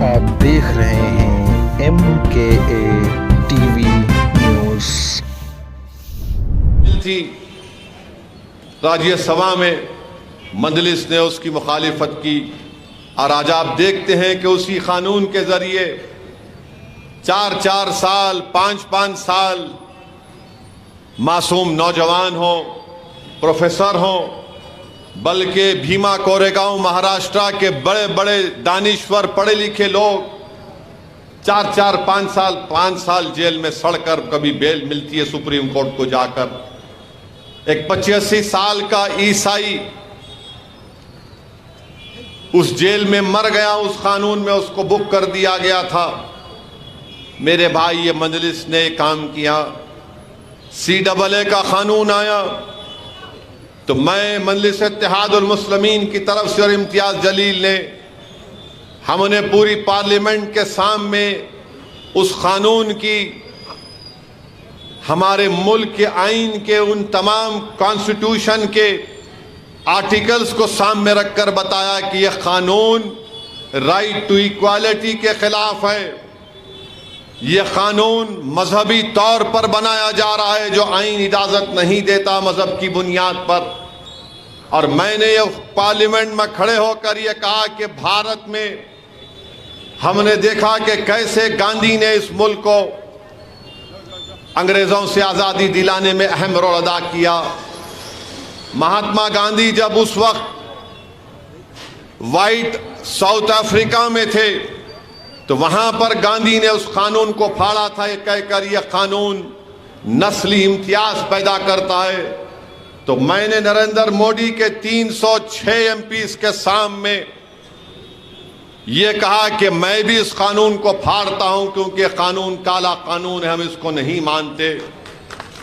आप देख रहे हैं MKA टीवी न्यूज़। थी राज्यसभा में मजलिस ने उसकी मुखालिफत की और आज आप देखते हैं कि उसी कानून के जरिए 4-4 साल 5-5 साल मासूम नौजवान हो, प्रोफेसर हो, बल्कि भीमा कोरेगांव महाराष्ट्र के बड़े बड़े दानिश्वर पढ़े लिखे लोग 4-4 5 साल जेल में सड़कर कभी बेल मिलती है सुप्रीम कोर्ट को जाकर। एक 85 साल का ईसाई उस जेल में मर गया, उस कानून में उसको बुक कर दिया गया था। मेरे भाई, ये मजलिस ने काम किया, CAA का कानून आया तो मैं मजलिस इत्तेहादुल मुस्लिमीन की तरफ से और इम्तियाज जलील ने हमने पूरी पार्लियामेंट के सामने उस कानून की, हमारे मुल्क के आइन के उन तमाम कॉन्स्टिट्यूशन के आर्टिकल्स को सामने रखकर बताया कि यह कानून राइट टू इक्वालिटी के खिलाफ है। यह कानून मजहबी तौर पर बनाया जा रहा है, जो आइन इजाजत नहीं देता मजहब की बुनियाद पर। और मैंने ये पार्लियामेंट में खड़े होकर यह कहा कि भारत में हमने देखा कि कैसे गांधी ने इस मुल्क को अंग्रेजों से आजादी दिलाने में अहम रोल अदा किया। महात्मा गांधी जब उस वक्त व्हाइट साउथ अफ्रीका में थे तो वहां पर गांधी ने उस कानून को फाड़ा था, ये कहकर यह कानून नस्ली इम्तियाज पैदा करता है। तो मैंने नरेंद्र मोदी के 306 MPs के सामने यह कहा कि मैं भी इस कानून को फाड़ता हूं, क्योंकि कानून काला कानून है, हम इसको नहीं मानते।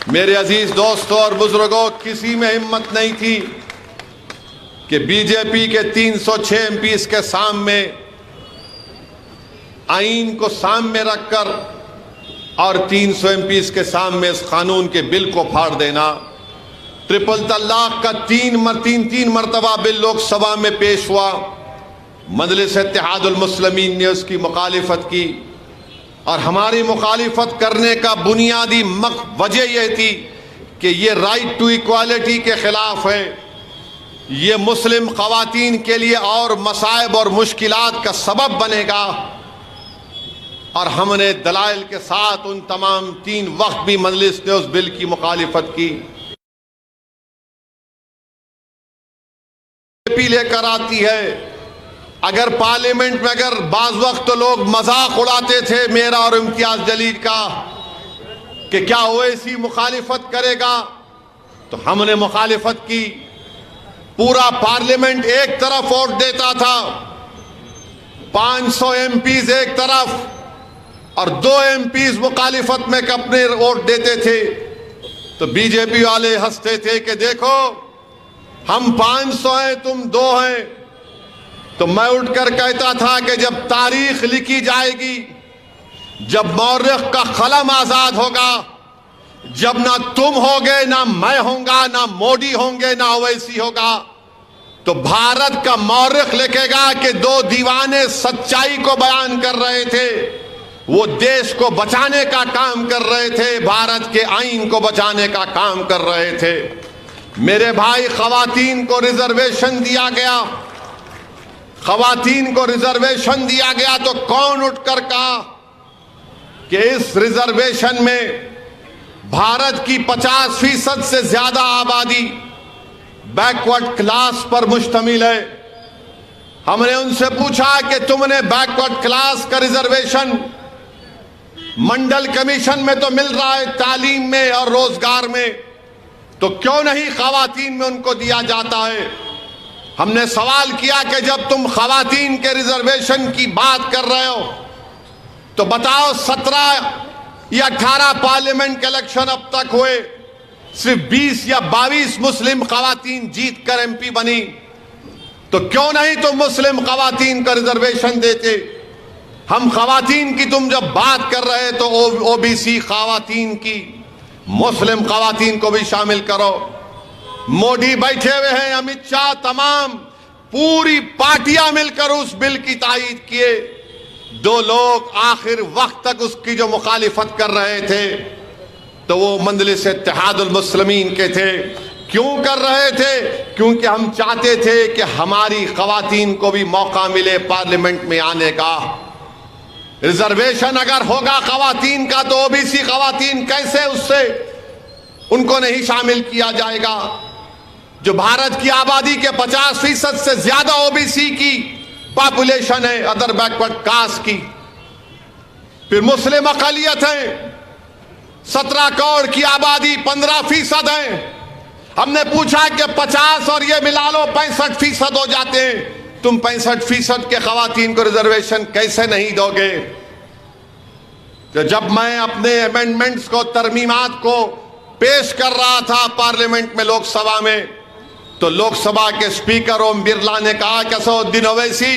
मेरे अजीज दोस्तों और बुजुर्गों, किसी में हिम्मत नहीं थी कि बीजेपी के 306 MPs के सामने आइन को सामने रखकर और 300 MPs के सामने इस कानून के बिल को फाड़ देना। ट्रिपल तलाक का तीन मरतबा बिल लोकसभा में पेश हुआ, मजलिस इत्तेहादुल मुस्लिमीन ने उसकी मुखालिफत की। और हमारी मुखालिफत करने का बुनियादी वजह यह थी कि ये राइट टू इक्वालिटी के खिलाफ है, ये मुस्लिम खवातीन के लिए और मसाइब और मुश्किलात का सबब बनेगा। और हमने दलाइल के साथ उन तमाम 3 वक्त भी मजलिस ने उस बिल की मुखालिफत की। लेकर आती है, अगर पार्लियामेंट में अगर बाज वक्त तो लोग मजाक उड़ाते थे मेरा और इम्तियाज जलील का कि क्या ओवैसी मुखालिफत करेगा, तो हमने मुखालिफत की। पूरा पार्लियामेंट एक तरफ वोट देता था, 500 MPs एक तरफ और 2 MPs मुखालिफत में अपने वोट देते थे। तो बीजेपी वाले हंसते थे कि देखो हम 500 हैं, तुम 2 हैं। तो मैं उठकर कहता था कि जब तारीख लिखी जाएगी, जब मौर्ख का कलम आजाद होगा, जब ना तुम होगे, ना मैं होगा, ना मोदी होंगे, ना ओवैसी होगा, तो भारत का मौर्ख लिखेगा कि 2 दीवाने सच्चाई को बयान कर रहे थे, वो देश को बचाने का काम कर रहे थे, भारत के आइन को बचाने का काम कर रहे थे। मेरे भाई, खवातीन को रिजर्वेशन दिया गया, खवातीन को रिजर्वेशन दिया गया तो कौन उठकर कहा कि इस रिजर्वेशन में भारत की 50% से ज्यादा आबादी बैकवर्ड क्लास पर मुश्तमिल है। हमने उनसे पूछा कि तुमने बैकवर्ड क्लास का रिजर्वेशन मंडल कमीशन में तो मिल रहा है, तालीम में और रोजगार में, तो क्यों नहीं खवातीन में उनको दिया जाता है? हमने सवाल किया कि जब तुम खवातीन के रिजर्वेशन की बात कर रहे हो तो बताओ 17 या 18 पार्लियामेंट के इलेक्शन अब तक हुए, सिर्फ 20 या 22 मुस्लिम खवातीन जीत कर MP बनी, तो क्यों नहीं तुम मुस्लिम खवातीन का रिजर्वेशन देते? हम खवातीन की तुम जब बात कर रहे तो OBC खवातीन की, मुस्लिम खवातीन को भी शामिल करो। मोदी बैठे हुए हैं, अमित शाह, तमाम पूरी पार्टियां मिलकर उस बिल की तायीद किए। दो लोग आखिर वक्त तक उसकी जो मुखालिफत कर रहे थे तो वो मंजलिस इत्तेहादुल मुस्लिमीन के थे। क्यों कर रहे थे? क्योंकि हम चाहते थे कि हमारी खवातीन को भी मौका मिले पार्लियामेंट में आने का। रिजर्वेशन अगर होगा खवातीन का तो ओबीसी खवातीन कैसे उससे उनको नहीं शामिल किया जाएगा? जो भारत की आबादी के 50% से ज्यादा ओबीसी की पॉपुलेशन है, अदर बैकवर्ड कास्ट की। फिर मुस्लिम अकलियत है, 17 करोड़ की आबादी 15% है। हमने पूछा कि 50 और ये मिला लो 65% हो जाते हैं, तुम 65% के खवातीन को रिजर्वेशन कैसे नहीं दोगे? तो जब मैं अपने अमेंडमेंट्स को, तरमीमात को पेश कर रहा था पार्लियामेंट में, लोकसभा में, तो लोकसभा के स्पीकर ओम बिरला ने कहा कि असदुद्दीन ओवैसी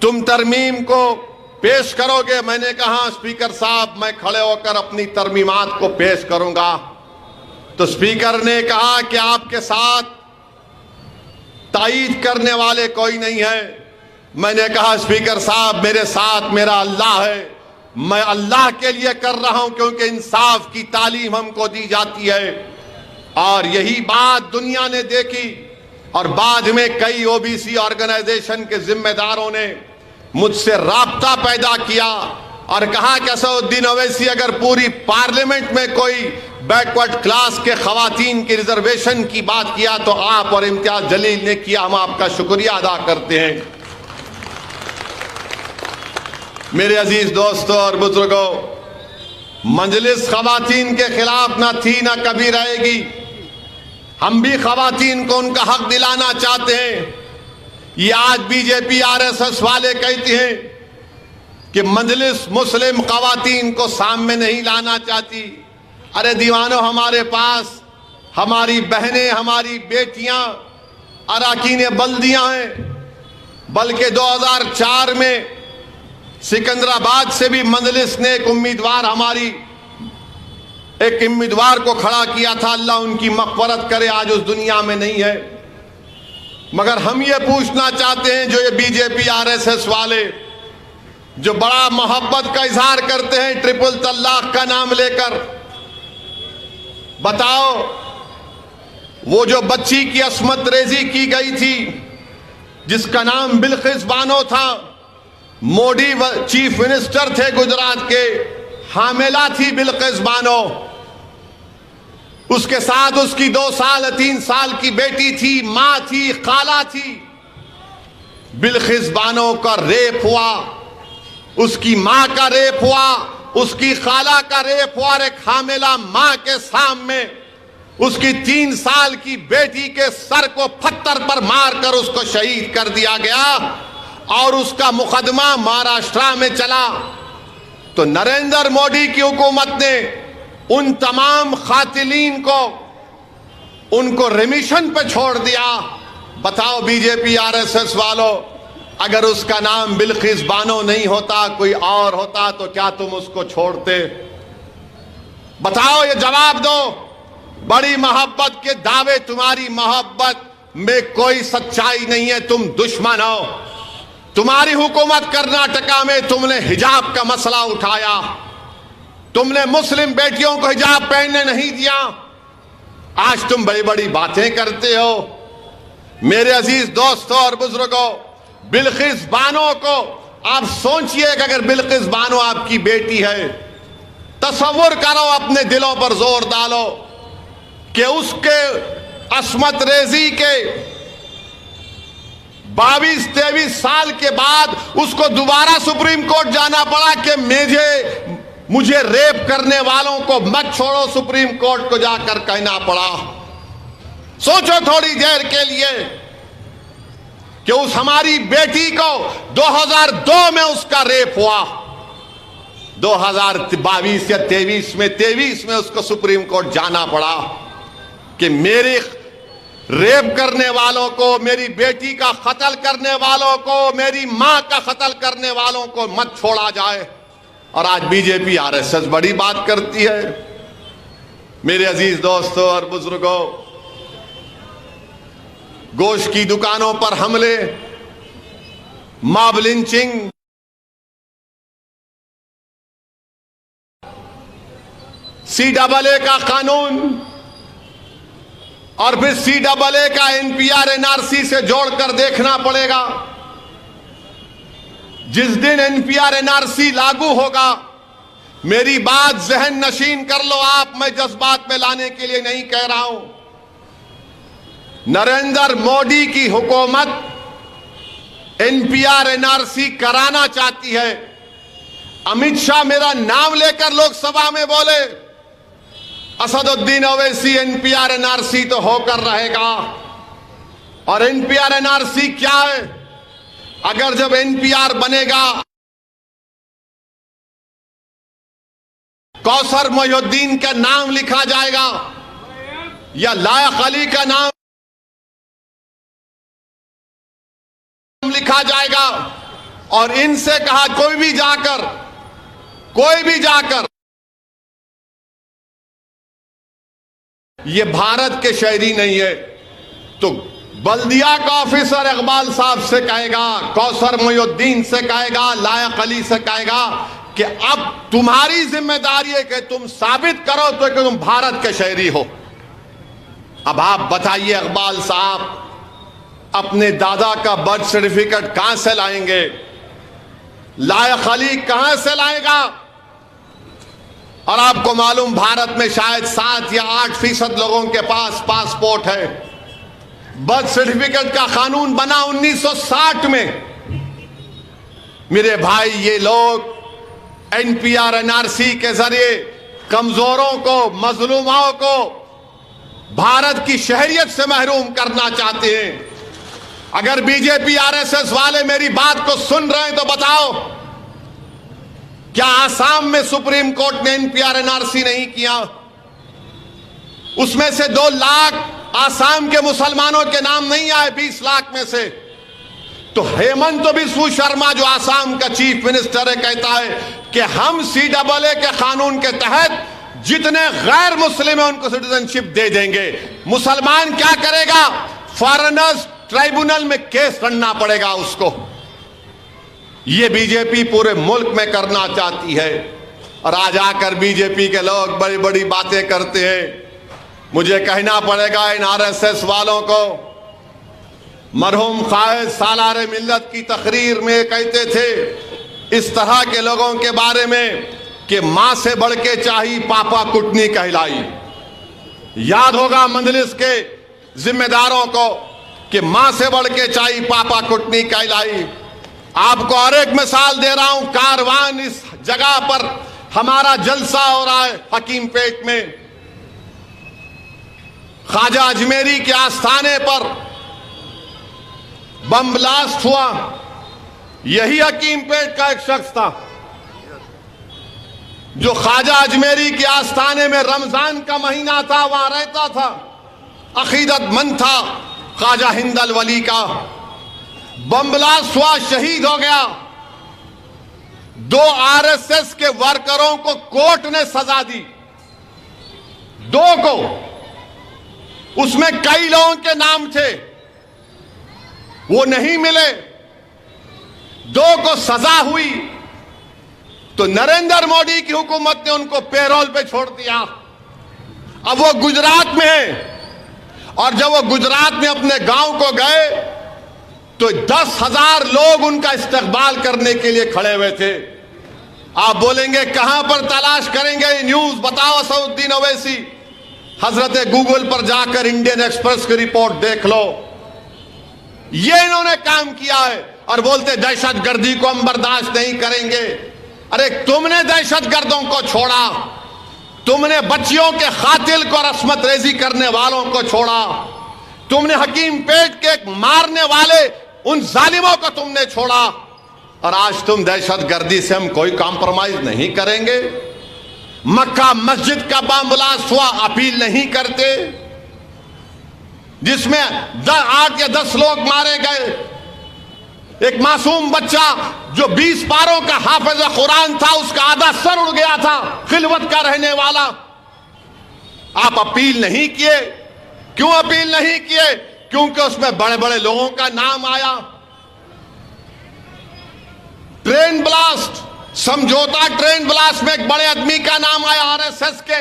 तुम तरमीम को पेश करोगे? मैंने कहा स्पीकर साहब मैं खड़े होकर अपनी तरमीमात को पेश करूंगा। तो स्पीकर ने कहा कि आपके साथ तायीद करने वाले कोई नहीं है। मैंने कहा स्पीकर साहब मेरे साथ मेरा अल्लाह है, मैं अल्लाह के लिए कर रहा हूं क्योंकि इंसाफ की तालीम हमको दी जाती है। और यही बात दुनिया ने देखी और बाद में कई ओबीसी ऑर्गेनाइजेशन के जिम्मेदारों ने मुझसे राब्ता पैदा किया और कहा कि असदुद्दीन ओवैसी अगर पूरी पार्लियामेंट में कोई बैकवर्ड क्लास के खवातीन की रिजर्वेशन की बात किया तो आप और इम्तियाज जलील ने किया, हम आपका शुक्रिया अदा करते हैं। मेरे अजीज दोस्तों और बुजुर्गों, मजलिस खवातीन के खिलाफ ना थी ना कभी रहेगी। हम भी खवातीन को उनका हक दिलाना चाहते हैं। ये आज बीजेपी आरएसएस वाले कहते हैं कि मजलिस मुस्लिम खवातीन को सामने नहीं लाना चाहती। अरे दीवानों, हमारे पास हमारी बहनें, हमारी बेटियां अराकीन बल्दियां हैं। बल्कि 2004 में सिकंदराबाद से भी मजलिस ने एक उम्मीदवार को खड़ा किया था। अल्लाह उनकी मग़फ़िरत करे, आज उस दुनिया में नहीं है। मगर हम ये पूछना चाहते हैं, जो ये बीजेपी आरएसएस वाले जो बड़ा मोहब्बत का इजहार करते हैं ट्रिपल तलाक का नाम लेकर, बताओ वो जो बच्ची की अस्मत रेजी की गई थी जिसका नाम बिल्किस बानो था, मोदी चीफ मिनिस्टर थे गुजरात के, हामिला थी बिल्किस बानो। उसके साथ उसकी 2 साल 3 साल की बेटी थी, मां थी, खाला थी। बिल्किस बानो का रेप हुआ, उसकी मां का रेप हुआ, उसकी खाला का रेप हुआ। एक हामिला मां के सामने उसकी 3 साल की बेटी के सर को पत्थर पर मारकर उसको शहीद कर दिया गया और उसका मुकदमा महाराष्ट्र में चला। तो नरेंद्र मोदी की हुकूमत ने उन तमाम कातिलीन को उनको रिमिशन पे छोड़ दिया। बताओ बीजेपी आरएसएस वालों, अगर उसका नाम बिल्किस बानो नहीं होता, कोई और होता, तो क्या तुम उसको छोड़ते? बताओ, ये जवाब दो। बड़ी मोहब्बत के दावे, तुम्हारी मोहब्बत में कोई सच्चाई नहीं है, तुम दुश्मन हो। तुम्हारी हुकूमत कर्नाटका में तुमने हिजाब का मसला उठाया, तुमने मुस्लिम बेटियों को हिजाब पहनने नहीं दिया। आज तुम बड़ी बड़ी बातें करते हो। मेरे अजीज दोस्तों और बुजुर्गों, बिल्किस बानो को आप सोचिए कि अगर बिल्किस बानो आपकी बेटी है, तसव्वुर करो, अपने दिलों पर जोर डालो कि उसके अस्मत रेजी के 22-23 साल के बाद उसको दोबारा सुप्रीम कोर्ट जाना पड़ा कि मुझे रेप करने वालों को मत छोड़ो, सुप्रीम कोर्ट को जाकर कहना पड़ा। सोचो थोड़ी देर के लिए कि उस हमारी बेटी को 2002 में उसका रेप हुआ, 2022 या 23 में उसको सुप्रीम कोर्ट जाना पड़ा कि मेरे रेप करने वालों को, मेरी बेटी का कत्ल करने वालों को, मेरी मां का कत्ल करने वालों को मत छोड़ा जाए। और आज बीजेपी आरएसएस बड़ी बात करती है। मेरे अजीज दोस्तों और बुजुर्गों, गोश्त की दुकानों पर हमले, मॉब लिंचिंग, CAA का कानून और फिर CAA का NPR NRC से जोड़कर देखना पड़ेगा। जिस दिन NPR NRC लागू होगा, मेरी बात जहन नशीन कर लो आप, मैं जज्बात में लाने के लिए नहीं कह रहा हूं। नरेंद्र मोदी की हुकूमत NPR NRC कराना चाहती है। अमित शाह मेरा नाम लेकर लोकसभा में बोले, असदुद्दीन ओवैसी NPR NRC तो होकर रहेगा। और NPR NRC क्या है? अगर जब NPR बनेगा, कौसर मोहिउद्दीन का नाम लिखा जाएगा या लायक अली का नाम लिखा जाएगा, और इनसे कहा कोई भी जाकर ये भारत के शहरी नहीं है, तो बल्दिया का ऑफिसर इकबाल साहब से कहेगा, कौसर मोहिउद्दीन से कहेगा, लायक अली से कहेगा कि अब तुम्हारी जिम्मेदारी है कि तुम साबित करो तो कि तुम भारत के शहरी हो। अब आप बताइए इकबाल साहब, अपने दादा का बर्थ सर्टिफिकेट कहां से लाएंगे? लायक अली कहां से लाएगा? और आपको मालूम, भारत में शायद 7 या 8% लोगों के पास पासपोर्ट है। बर्थ सर्टिफिकेट का कानून बना 1960 में। मेरे भाई, ये लोग NPR NRC के जरिए कमजोरों को, मजलूमों को भारत की शहरियत से महरूम करना चाहते हैं। अगर बीजेपी RSS वाले मेरी बात को सुन रहे हैं तो बताओ, क्या आसाम में सुप्रीम कोर्ट ने NPR NRC नहीं किया? उसमें से 2 लाख आसाम के मुसलमानों के नाम नहीं आए 20 लाख में से। तो हेमंत बिस्व शर्मा जो आसाम का चीफ मिनिस्टर है, कहता है कि हम CAA के कानून के तहत जितने गैर मुस्लिम है उनको सिटीजनशिप दे देंगे। मुसलमान क्या करेगा? फॉरेनर्स ट्राइब्यूनल में केस लड़ना पड़ेगा उसको। ये बीजेपी पूरे मुल्क में करना चाहती है। और आज आकर बीजेपी के लोग बड़ी बड़ी बातें करते हैं। मुझे कहना पड़ेगा इन RSS वालों को, मरहूम कायद सालार मिल्लत की तकरीर में कहते थे इस तरह के लोगों के बारे में कि मां से बढ़ के चाही पापा कुटनी कहलाई। याद होगा मंजलिस के जिम्मेदारों को कि मां से बढ़ के चाही पापा कुटनी कहलाई। आपको और एक मिसाल दे रहा हूं। कारवान इस जगह पर हमारा जलसा हो रहा है हकीम पेट में। ख्वाजा अजमेरी के आस्थाने पर बम ब्लास्ट हुआ। यही हकीम पेट का एक शख्स था जो ख्वाजा अजमेरी के आस्थाने में रमजान का महीना था, वहां रहता था, अकीदतमंद था। ख्वाजा हिंदल वली का बम ब्लास्ट हुआ, शहीद हो गया। 2 RSS के वर्करों को कोर्ट ने सजा दी, 2 को। उसमें कई लोगों के नाम थे, वो नहीं मिले, 2 को सजा हुई। तो नरेंद्र मोदी की हुकूमत ने उनको पेरोल पे छोड़ दिया। अब वो गुजरात में है, और जब वो गुजरात में अपने गांव को गए तो 10,000 लोग उनका इस्तकबाल करने के लिए खड़े हुए थे। आप बोलेंगे कहां पर तलाश करेंगे ये न्यूज? बताओ असदुद्दीन ओवैसी। हजरत गूगल पर जाकर इंडियन एक्सप्रेस की रिपोर्ट देख लो। ये इन्होंने काम किया है और बोलते दहशतगर्दी को हम बर्दाश्त नहीं करेंगे। अरे तुमने दहशतगर्दों को छोड़ा, तुमने बच्चियों के कातिल को रस्मत रेजी करने वालों को छोड़ा, तुमने हकीम पेट के मारने वाले उन जालिमों को तुमने छोड़ा, और आज तुम दहशतगर्दी से हम कोई कॉम्प्रोमाइज नहीं करेंगे। मक्का मस्जिद का बम ब्लास्ट हुआ, अपील नहीं करते, जिसमें 8 या 10 लोग मारे गए। एक मासूम बच्चा जो 20 पारों का हाफिज कुरान था, उसका आधा सर उड़ गया था, खिलवत का रहने वाला। आप अपील नहीं किए। क्यों अपील नहीं किए? क्योंकि उसमें बड़े बड़े लोगों का नाम आया। ट्रेन ब्लास्ट, समझौता ट्रेन ब्लास्ट में एक बड़े आदमी का नाम आया RSS के।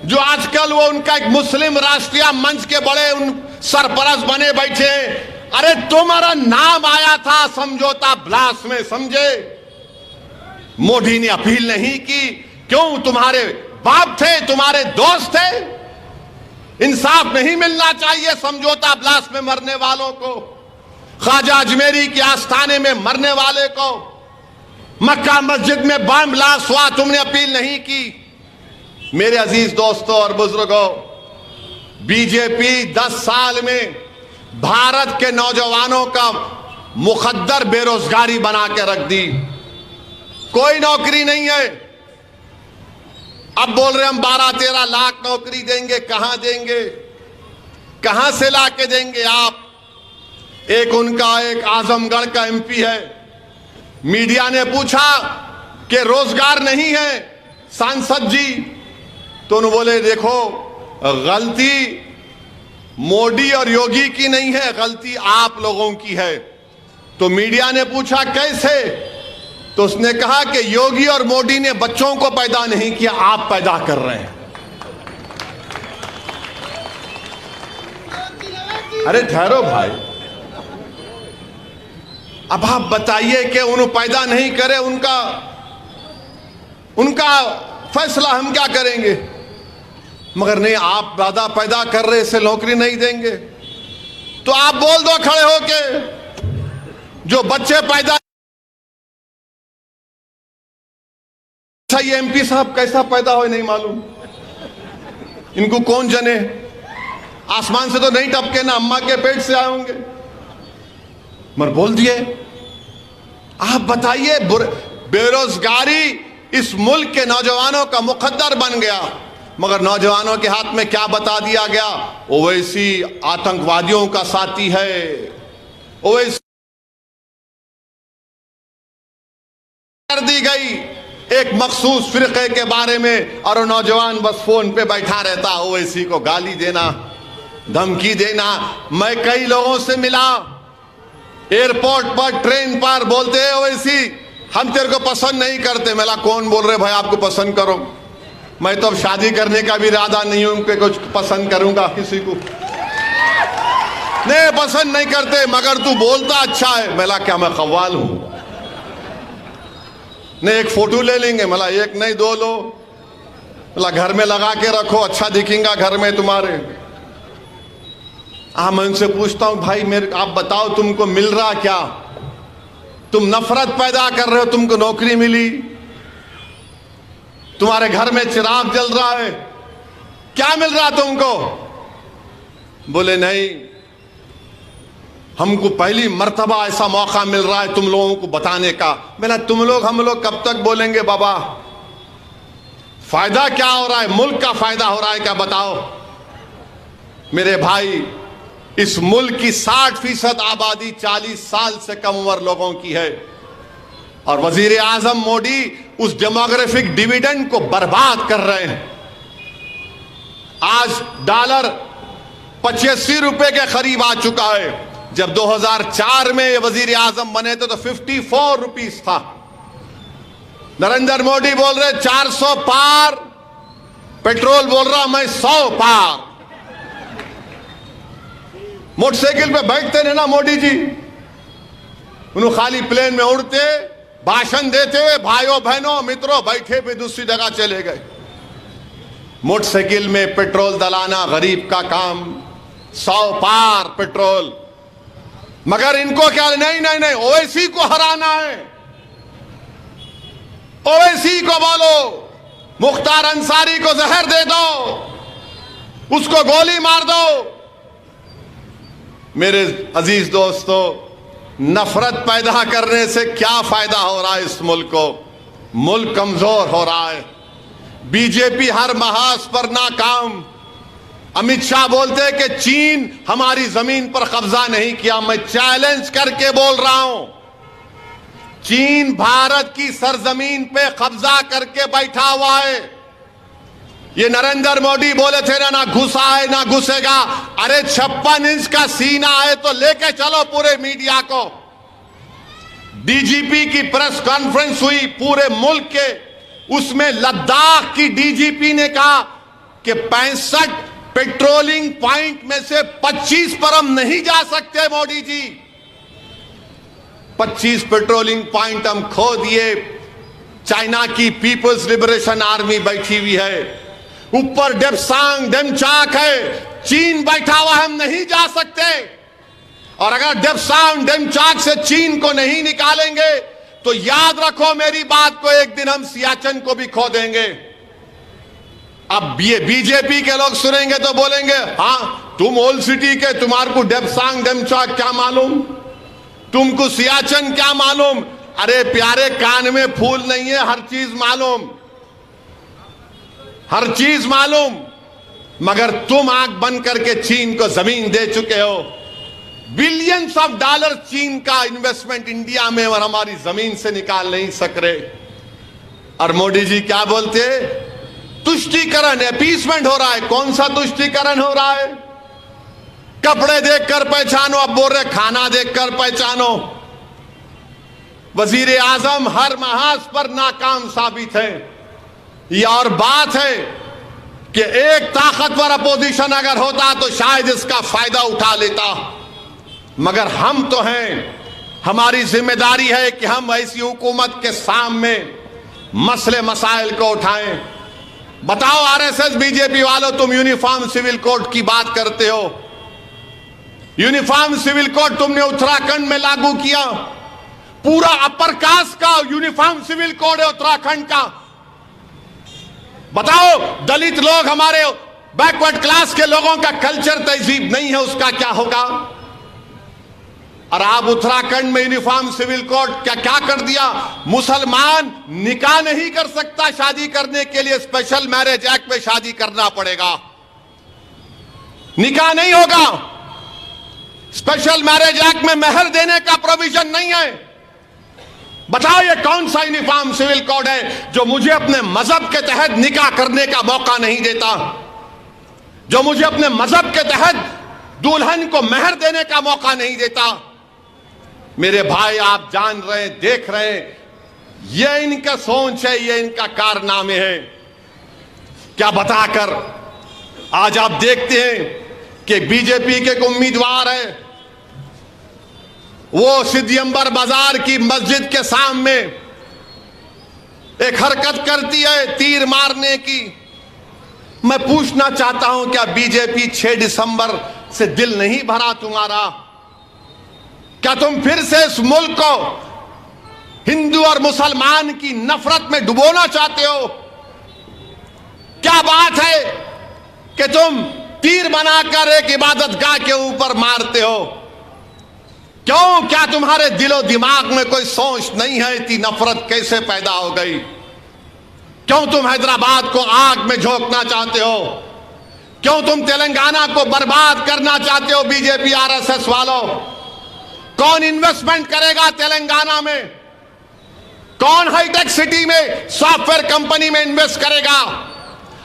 जो आजकल वो उनका एक मुस्लिम राष्ट्रीय मंच के बड़े उन सरपरस्त बने बैठे। अरे तुम्हारा नाम आया था समझौता ब्लास में, समझे? मोदी ने अपील नहीं की। क्यों? तुम्हारे बाप थे, तुम्हारे दोस्त थे। इंसाफ नहीं मिलना चाहिए समझौता ब्लास्ट में मरने वालों को, ख्वाजा अजमेरी के आस्थाने में मरने वाले को, मक्का मस्जिद में बम ब्लास्ट हुआ, तुमने अपील नहीं की। मेरे अजीज दोस्तों और बुजुर्गों, बीजेपी 10 साल में भारत के नौजवानों का मुखद्दर बेरोजगारी बना के रख दी। कोई नौकरी नहीं है। अब बोल रहे हम 12-13 लाख नौकरी देंगे। कहां देंगे? कहां से लाके देंगे आप? एक उनका एक आजमगढ़ का एमपी है, मीडिया ने पूछा कि रोजगार नहीं है सांसद जी, तो उन्होंने बोले देखो गलती मोदी और योगी की नहीं है, गलती आप लोगों की है। तो मीडिया ने पूछा कैसे? तो उसने कहा कि योगी और मोदी ने बच्चों को पैदा नहीं किया, आप पैदा कर रहे हैं। अरे ठहरो भाई, अब आप बताइए कि उन्होंने पैदा नहीं करे, उनका फैसला, हम क्या करेंगे? मगर नहीं, आप ज्यादा पैदा कर रहे, इससे नौकरी नहीं देंगे। तो आप बोल दो खड़े होके, जो बच्चे पैदा। अच्छा, ये एमपी साहब कैसा पैदा हो नहीं मालूम, इनको कौन जने? आसमान से तो नहीं टपके ना, अम्मा के पेट से आए होंगे। मगर बोल दिए। आप बताइए, बेरोजगारी इस मुल्क के नौजवानों का मुकद्दर बन गया, मगर नौजवानों के हाथ में क्या बता दिया गया? ओवैसी आतंकवादियों का साथी है, ओवैसी कर दी गई एक मखसूस फिरके के बारे में, और नौजवान बस फोन पे बैठा रहता, ओवैसी को गाली देना, धमकी देना। मैं कई लोगों से मिला एयरपोर्ट पर, ट्रेन पर, बोलते हैं ओवैसी हम तेरे को पसंद नहीं करते। मेरा कौन बोल रहे भाई आपको पसंद करो? मैं तो अब शादी करने का भी इरादा नहीं हूं कि कुछ पसंद करूंगा किसी को। नहीं, पसंद नहीं करते, मगर तू बोलता अच्छा है। मेरा क्या मैं कव्वाल हूं? नहीं, एक फोटो ले लेंगे। मला एक नहीं दो लो, मला घर में लगा के रखो, अच्छा दिखेगा घर में तुम्हारे। मैं उनसे पूछता हूं भाई मेरे, आप बताओ तुमको मिल रहा क्या? तुम नफरत पैदा कर रहे हो, तुमको नौकरी मिली, तुम्हारे घर में चिराग जल रहा है, क्या मिल रहा तुमको? बोले नहीं, हमको पहली मर्तबा ऐसा मौका मिल रहा है तुम लोगों को बताने का। मैंने तुम लोग हम लोग कब तक बोलेंगे बाबा? फायदा क्या हो रहा है? मुल्क का फायदा हो रहा है क्या? बताओ मेरे भाई। इस मुल्क की 60% आबादी 40 साल से कम उम्र लोगों की है, और वजीर आजम मोदी उस डेमोग्राफिक डिविडेंड को बर्बाद कर रहे हैं। आज डॉलर 85 रुपए के करीब आ चुका है। जब 2004 में ये वजीर आजम बने थे तो 54 रुपीस था। नरेंद्र मोदी बोल रहे 400 पार, पेट्रोल बोल रहा मैं 100 पार। मोटरसाइकिल पे बैठते थे ना मोदी जी, उन्होंने खाली प्लेन में उड़ते, भाषण देते हुए भाइयों बहनों मित्रों बैठे भी दूसरी जगह चले गए। मोटरसाइकिल में पेट्रोल दलाना गरीब का काम, 100 पार पेट्रोल। मगर इनको क्या? नहीं नहीं नहीं, ओवैसी को हराना है, ओवैसी को बोलो, मुख्तार अंसारी को जहर दे दो, उसको गोली मार दो। मेरे अजीज दोस्तों, नफरत पैदा करने से क्या फायदा हो रहा है इस मुल्क को? मुल्क कमजोर हो रहा है। बीजेपी हर महाज पर नाकाम। अमित शाह बोलते हैं कि चीन हमारी जमीन पर कब्जा नहीं किया। मैं चैलेंज करके बोल रहा हूं, चीन भारत की सरजमीन पे कब्जा करके बैठा हुआ है। ये नरेंद्र मोदी बोले थे ना घुसा है ना घुसेगा। अरे 56 इंच का सीना है तो लेके चलो पूरे मीडिया को। डीजीपी की प्रेस कॉन्फ्रेंस हुई पूरे मुल्क के, उसमें लद्दाख की डीजीपी ने कहा कि 65 पेट्रोलिंग पॉइंट में से 25 पर हम नहीं जा सकते मोदी जी। 25 पेट्रोलिंग पॉइंट हम खो दिए। चाइना की पीपल्स लिबरेशन आर्मी बैठी हुई है, ऊपर डेप्सांग डेमचाक है, चीन बैठा हुआ, हम नहीं जा सकते। और अगर डेप्सांग डेमचाक से चीन को नहीं निकालेंगे तो याद रखो मेरी बात को, एक दिन हम सियाचिन को भी खो देंगे। अब ये बीजेपी के लोग सुनेंगे तो बोलेंगे, हाँ तुम ओल्ड सिटी के, तुम्हारे को डेप्सांग डेमचाक क्या मालूम, तुमको सियाचिन क्या मालूम। अरे प्यारे, कान में फूल नहीं है, हर चीज मालूम, हर चीज मालूम। मगर तुम आंख बंद करके चीन को जमीन दे चुके हो। बिलियंस ऑफ डॉलर चीन का इन्वेस्टमेंट इंडिया में, और हमारी जमीन से निकाल नहीं सक रहे। और मोदी जी क्या बोलते, तुष्टीकरण, अपीसमेंट हो रहा है। कौन सा तुष्टीकरण हो रहा है? कपड़े देखकर पहचानो, अब बोल रहे खाना देखकर पहचानो। वजीर आजम हर महाज पर नाकाम साबित है। यह और बात है कि एक ताकतवर अपोजिशन अगर होता तो शायद इसका फायदा उठा लेता, मगर हम तो हैं। हमारी जिम्मेदारी है कि हम ऐसी हुकूमत के सामने मसले मसाइल को उठाएं। बताओ आरएसएस बीजेपी वालों, तुम यूनिफॉर्म सिविल कोड की बात करते हो। यूनिफॉर्म सिविल कोड तुमने उत्तराखंड में लागू किया, पूरा अपर कास्ट का यूनिफॉर्म सिविल कोड है उत्तराखंड का। बताओ दलित लोग, हमारे बैकवर्ड क्लास के लोगों का कल्चर तहजीब नहीं है, उसका क्या होगा? और आप उत्तराखंड में यूनिफॉर्म सिविल कोड क्या कर दिया? मुसलमान निकाह नहीं कर सकता, शादी करने के लिए स्पेशल मैरिज एक्ट में शादी करना पड़ेगा, निकाह नहीं होगा। स्पेशल मैरिज एक्ट में मेहर देने का प्रोविजन नहीं है। बताओ ये कौन सा यूनिफॉर्म सिविल कोड है जो मुझे अपने मजहब के तहत निकाह करने का मौका नहीं देता, जो मुझे अपने मजहब के तहत दुल्हन को मेहर देने का मौका नहीं देता? मेरे भाई, आप जान रहे हैं, देख रहे हैं, ये इनका सोच है, ये इनका कारनामे है। क्या बताकर आज आप देखते हैं कि बीजेपी के एक उम्मीदवार है, वो सिद्धियंबर बाजार की मस्जिद के सामने एक हरकत करती है तीर मारने की। मैं पूछना चाहता हूं, क्या बीजेपी 6 दिसंबर से दिल नहीं भरा तुम्हारा? क्या तुम फिर से इस मुल्क को हिंदू और मुसलमान की नफरत में डुबोना चाहते हो? क्या बात है कि तुम तीर बनाकर एक इबादतगाह के ऊपर मारते हो? क्यों? क्या तुम्हारे दिलो दिमाग में कोई सोच नहीं है? इतनी नफरत कैसे पैदा हो गई? क्यों तुम हैदराबाद को आग में झोंकना चाहते हो? क्यों तुम तेलंगाना को बर्बाद करना चाहते हो? बीजेपी आरएसएस वालों, कौन इन्वेस्टमेंट करेगा तेलंगाना में? कौन हाईटेक सिटी में सॉफ्टवेयर कंपनी में इन्वेस्ट करेगा?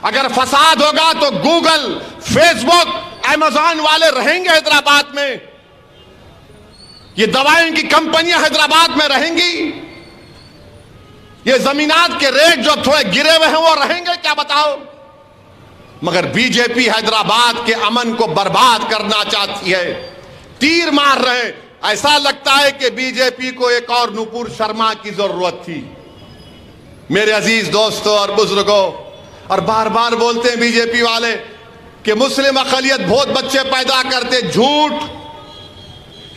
अगर फसाद होगा तो गूगल, फेसबुक, अमेज़न वाले रहेंगे हैदराबाद में? ये दवाइयों की कंपनियां हैदराबाद में रहेंगी? ये जमीनात के रेट जो थोड़े गिरे हुए हैं वो रहेंगे क्या? बताओ। मगर बीजेपी हैदराबाद के अमन को बर्बाद करना चाहती है, तीर मार रहे हैं। ऐसा लगता है कि बीजेपी को एक और नुपुर शर्मा की जरूरत थी। मेरे अजीज दोस्तों और बुजुर्गों, और बार बार बोलते हैं बीजेपी वाले कि मुस्लिम अकलियत बहुत बच्चे पैदा करते। झूठ।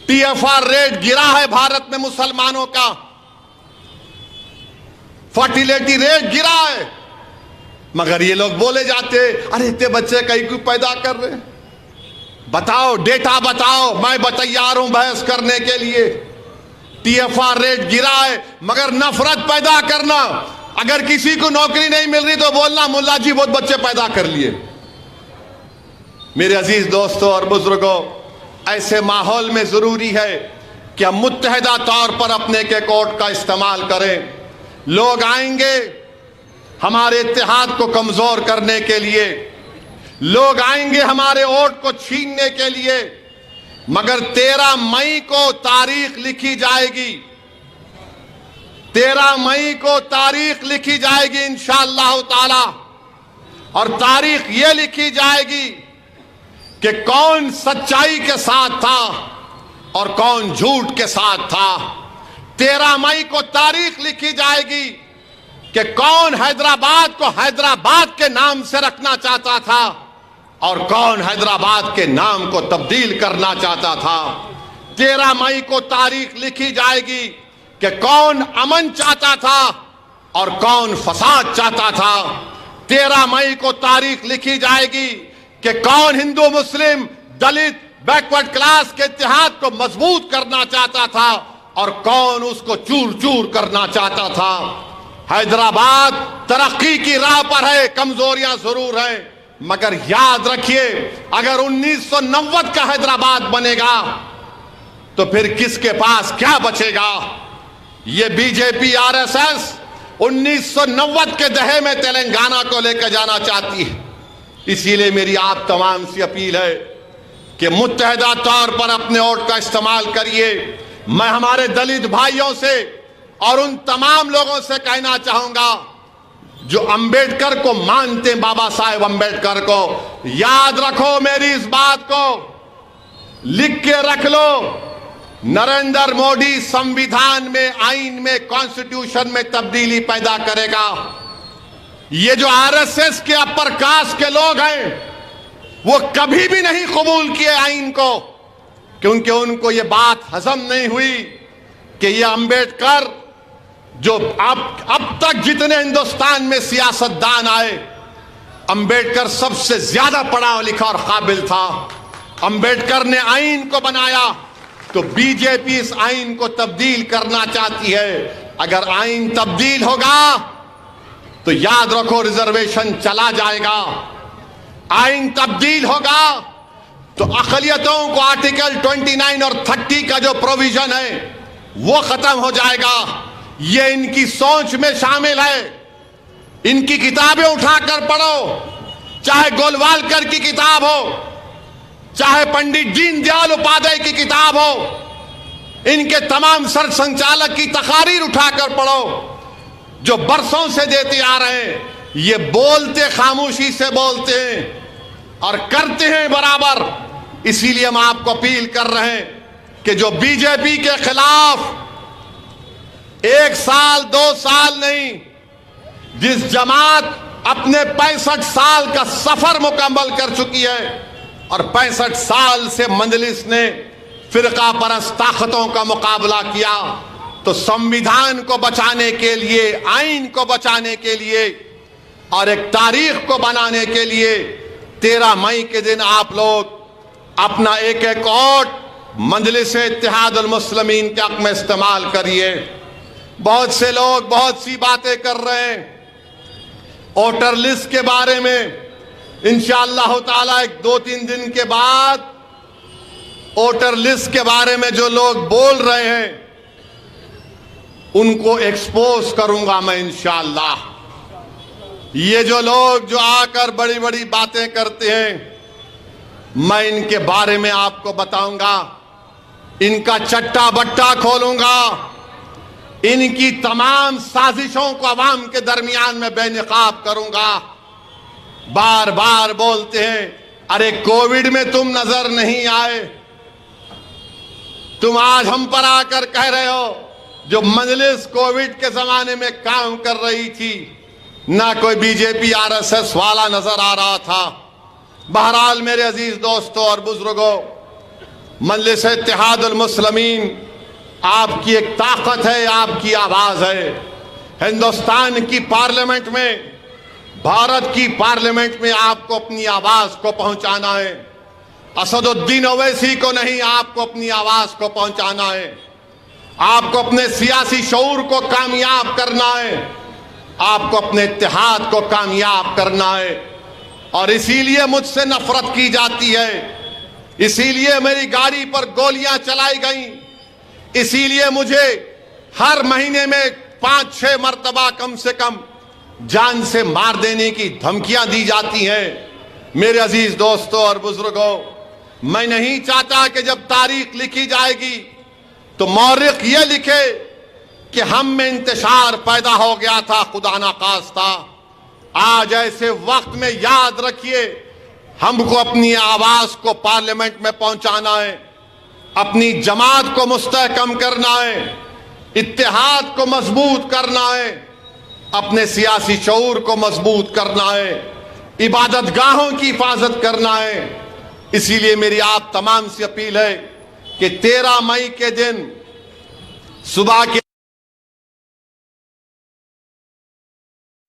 टीएफआर रेट गिरा है भारत में मुसलमानों का, फर्टिलिटी रेट गिरा है, मगर ये लोग बोले जाते अरे इतने बच्चे कहीं को पैदा कर रहे। बताओ, डेटा बताओ, मैं तैयार हूं बहस करने के लिए। टीएफआर रेट गिरा है, मगर नफरत पैदा करना, अगर किसी को नौकरी नहीं मिल रही तो बोलना मुल्ला जी बहुत बच्चे पैदा कर लिए। मेरे अजीज दोस्तों और बुजुर्गों, ऐसे माहौल में जरूरी है कि हम मुत्तहिदा तौर पर अपने के कोर्ट का इस्तेमाल करें। लोग आएंगे हमारे इत्तेहाद को कमजोर करने के लिए, लोग आएंगे हमारे वोट को छीनने के लिए, मगर 13 मई को तारीख लिखी जाएगी। 13 मई को तारीख लिखी जाएगी इंशाअल्लाह ताला। और तारीख ये लिखी जाएगी कि कौन सच्चाई के साथ था और कौन झूठ के साथ था। 13 मई को तारीख लिखी जाएगी कि कौन हैदराबाद को हैदराबाद के नाम से रखना चाहता था और कौन हैदराबाद के नाम को तब्दील करना चाहता था। 13 मई को तारीख लिखी जाएगी कि कौन अमन चाहता था और कौन फसाद चाहता था। 13 मई को तारीख लिखी जाएगी कि कौन हिंदू मुस्लिम दलित बैकवर्ड क्लास के इत्तेहाद को मजबूत करना चाहता था और कौन उसको चूर चूर करना चाहता था। हैदराबाद तरक्की की राह पर है, कमजोरियां जरूर हैं, मगर याद रखिए अगर 1990 का हैदराबाद बनेगा तो फिर किसके पास क्या बचेगा। ये बीजेपी आरएसएस 1990 के दहे में तेलंगाना को लेकर जाना चाहती है। इसीलिए मेरी आप तमाम से अपील है कि मुत्तहदा तौर पर अपने वोट का इस्तेमाल करिए। मैं हमारे दलित भाइयों से और उन तमाम लोगों से कहना चाहूंगा जो अंबेडकर को मानते हैं, बाबा साहेब अंबेडकर को, याद रखो मेरी इस बात को, लिख के रख लो। नरेंद्र मोदी संविधान में, आइन में, कॉन्स्टिट्यूशन में तब्दीली पैदा करेगा। ये जो आरएसएस के अपर कास्ट के लोग हैं वो कभी भी नहीं कबूल किए आइन को, क्योंकि उनको ये बात हजम नहीं हुई कि ये अंबेडकर जो अब तक जितने हिंदुस्तान में सियासतदान आए, अंबेडकर सबसे ज्यादा पढ़ा लिखा और काबिल था। अंबेडकर ने आइन को बनाया तो बीजेपी इस आइन को तब्दील करना चाहती है। अगर आइन तब्दील होगा तो याद रखो रिजर्वेशन चला जाएगा। आइन तब्दील होगा तो अक़लियतों को आर्टिकल 29 और 30 का जो प्रोविजन है वो खत्म हो जाएगा। ये इनकी सोच में शामिल है। इनकी किताबें उठाकर पढ़ो, चाहे गोलवालकर की किताब हो, चाहे पंडित दीनदयाल उपाध्याय की किताब हो, इनके तमाम सर संचालक की तकारीर उठाकर पढ़ो जो बरसों से देते आ रहे हैं। ये बोलते खामोशी से बोलते हैं और करते हैं बराबर। इसीलिए हम आपको अपील कर रहे हैं कि जो बीजेपी के खिलाफ 1 साल 2 साल नहीं, जिस जमात अपने 65 साल का सफर मुकम्मल कर चुकी है और 65 साल से मजलिस ने फिरका परस्त ताकतों का मुकाबला किया, तो संविधान को बचाने के लिए, आइन को बचाने के लिए और एक तारीख को बनाने के लिए 13 मई के दिन आप लोग अपना एक एक वोट मजलिस इत्तेहादुल मुस्लिमीन के हक में इस्तेमाल करिए। बहुत से लोग बहुत सी बातें कर रहे हैं वोटर लिस्ट के बारे में। इंशाअल्लाह ताला 2-3 दिन के बाद वोटर लिस्ट के बारे में जो लोग बोल रहे हैं उनको एक्सपोज करूंगा मैं इंशाअल्लाह। ये जो लोग जो आकर बड़ी बड़ी बातें करते हैं मैं इनके बारे में आपको बताऊंगा, इनका चट्टा बट्टा खोलूंगा, इनकी तमाम साजिशों को अवाम के दरमियान में बेनकाब करूंगा। बार बार बोलते हैं अरे कोविड में तुम नजर नहीं आए, तुम आज हम पर आकर कह रहे हो जो मजलिस कोविड के जमाने में काम कर रही थी ना कोई बीजेपी आरएसएस वाला नजर आ रहा था। बहरहाल मेरे अजीज दोस्तों और बुजुर्गों, मजलिस इत्तेहादुल मुस्लिमीन आपकी एक ताकत है, आपकी आवाज है। हिंदुस्तान की पार्लियामेंट में, भारत की पार्लियामेंट में आपको अपनी आवाज को पहुंचाना है। असदुद्दीन ओवैसी को नहीं, आपको अपनी आवाज को पहुंचाना है। आपको अपने सियासी शऊर को कामयाब करना है, आपको अपने इत्तेहाद को कामयाब करना है। और इसीलिए मुझसे नफरत की जाती है, इसीलिए मेरी गाड़ी पर गोलियां चलाई गई, इसीलिए मुझे हर महीने में 5-6 मरतबा कम से कम जान से मार देने की धमकियां दी जाती हैं। मेरे अजीज दोस्तों और बुजुर्गों, मैं नहीं चाहता कि जब तारीख लिखी जाएगी तो मौरिख ये लिखे कि हम में इंतशार पैदा हो गया था, खुदा ना खास्ता। आज ऐसे वक्त में याद रखिए, हमको अपनी आवाज को पार्लियामेंट में पहुंचाना है, अपनी जमात को मुस्तहकम करना है, इत्तेहाद को मजबूत करना है, अपने सियासी शऊर को मजबूत करना है, इबादत गाहों की हिफाजत करना है। इसीलिए मेरी आप तमाम से अपील है कि 13 मई के दिन सुबह के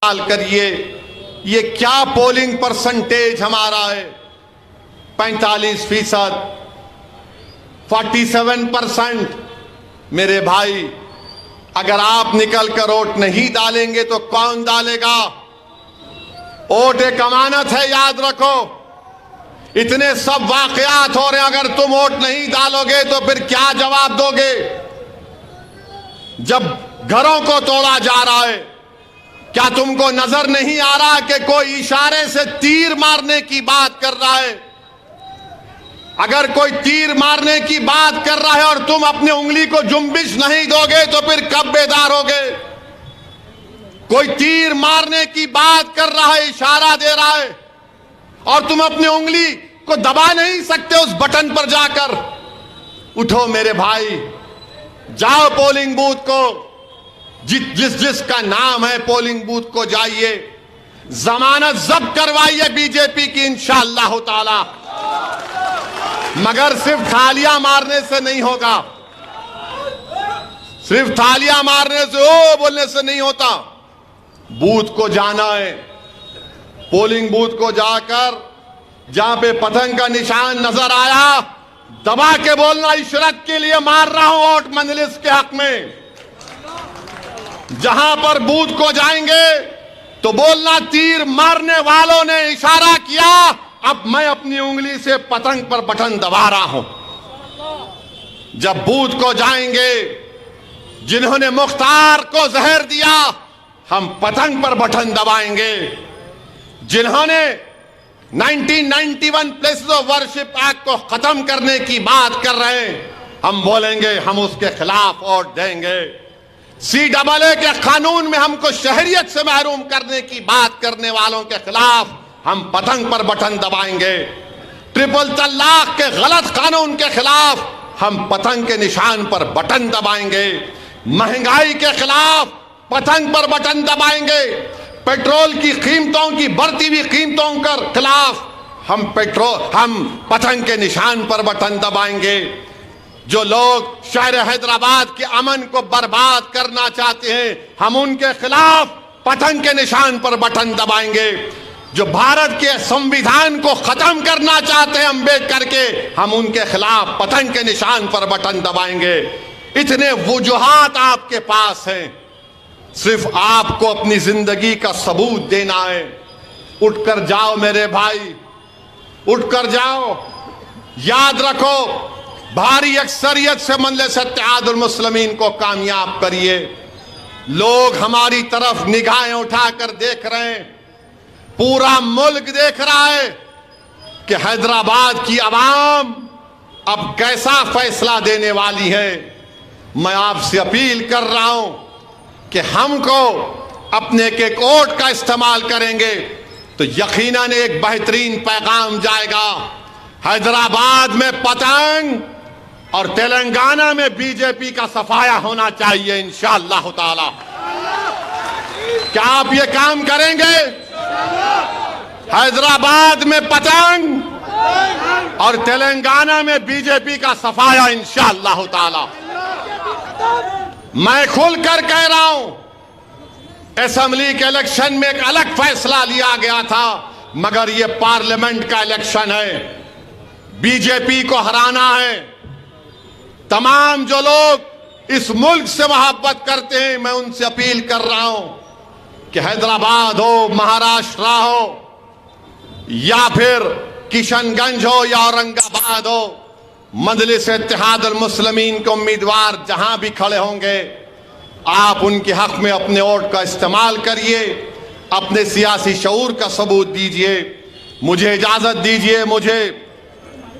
करिए ये क्या पोलिंग परसेंटेज हमारा है, 45%, 47%। मेरे भाई, अगर आप निकल कर वोट नहीं डालेंगे तो कौन डालेगा? वोट एक अमानत है, याद रखो। इतने सब वाकयात हो रहे हैं, अगर तुम वोट नहीं डालोगे तो फिर क्या जवाब दोगे? जब घरों को तोड़ा जा रहा है, क्या तुमको नजर नहीं आ रहा कि कोई इशारे से तीर मारने की बात कर रहा है? अगर कोई तीर मारने की बात कर रहा है और तुम अपनी उंगली को जुम्बिश नहीं दोगे तो फिर कब बेदार होगे? कोई तीर मारने की बात कर रहा है, इशारा दे रहा है, और तुम अपनी उंगली को दबा नहीं सकते उस बटन पर जाकर। उठो मेरे भाई, जाओ पोलिंग बूथ को, जिसका नाम है पोलिंग बूथ को जाइए, जमानत जब्त करवाइए बीजेपी की इंशाअल्लाह ताला। मगर सिर्फ थालियां मारने से नहीं होगा, सिर्फ थालियां मारने से, ओ बोलने से नहीं होता। बूथ को जाना है, पोलिंग बूथ को जाकर जहां पे पतंग का निशान नजर आया, दबा के बोलना, इशरत के लिए मार रहा हूं वोट मंजलिस के हक में। जहां पर बूथ को जाएंगे तो बोलना, तीर मारने वालों ने इशारा किया, अब मैं अपनी उंगली से पतंग पर बटन दबा रहा हूं। जब बूथ को जाएंगे, जिन्होंने मुख्तार को जहर दिया, हम पतंग पर बटन दबाएंगे। जिन्होंने 1991 प्लेसेस ऑफ वर्शिप एक्ट को खत्म करने की बात कर रहे हैं, हम बोलेंगे, हम उसके खिलाफ वोट देंगे। CAA के कानून में हमको शहरियत से महरूम करने की बात करने वालों के खिलाफ हम पतंग पर बटन दबाएंगे। ट्रिपल तलाक के गलत कानून के खिलाफ हम पतंग के निशान पर बटन दबाएंगे। महंगाई के खिलाफ पतंग पर बटन दबाएंगे। पेट्रोल की कीमतों की बढ़ती हुई कीमतों के खिलाफ हम पतंग के निशान पर बटन दबाएंगे। जो लोग शहर हैदराबाद के अमन को बर्बाद करना चाहते हैं, हम उनके खिलाफ पतंग के निशान पर बटन दबाएंगे। जो भारत के संविधान को खत्म करना चाहते हैं अम्बेडकर के, हम उनके खिलाफ पतंग के निशान पर बटन दबाएंगे। इतने वजूहात आपके पास हैं, सिर्फ आपको अपनी जिंदगी का सबूत देना है। उठकर जाओ मेरे भाई, उठकर जाओ। याद रखो, भारी अक्सरियत से मजलिस इत्तेहादुल मुस्लिमीन को कामयाब करिए। लोग हमारी तरफ निगाहें उठाकर देख रहे हैं, पूरा मुल्क देख रहा है कि हैदराबाद की आवाम अब कैसा फैसला देने वाली है। मैं आपसे अपील कर रहा हूं कि हमको अपने के वोट का इस्तेमाल करेंगे तो यकीनन एक बेहतरीन पैगाम जाएगा। हैदराबाद में पतंग और तेलंगाना में बीजेपी का सफाया होना चाहिए इंशाअल्लाह ताला। क्या आप ये काम करेंगे? हैदराबाद में पतंग और तेलंगाना में बीजेपी का सफाया इंशाअल्लाह ताला। मैं खुलकर कह रहा हूं, असेंबली के इलेक्शन में एक अलग फैसला लिया गया था, मगर ये पार्लियामेंट का इलेक्शन है, बीजेपी को हराना है। तमाम जो लोग इस मुल्क से मोहब्बत करते हैं, मैं उनसे अपील कर रहा हूं कि हैदराबाद हो, महाराष्ट्र हो, या फिर किशनगंज हो या औरंगाबाद हो, मजलिस इत्तेहादुल मुस्लिमीन के उम्मीदवार जहां भी खड़े होंगे, आप उनके हक में अपने वोट का इस्तेमाल करिए, अपने सियासी शऊर का सबूत दीजिए। मुझे इजाजत दीजिए, मुझे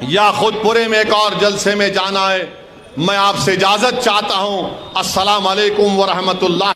याकुतपुरे में एक और जलसे में जाना है। मैं आपसे इजाजत चाहता हूं। अस्सलाम वालेकुम व रहमतुल्लाह।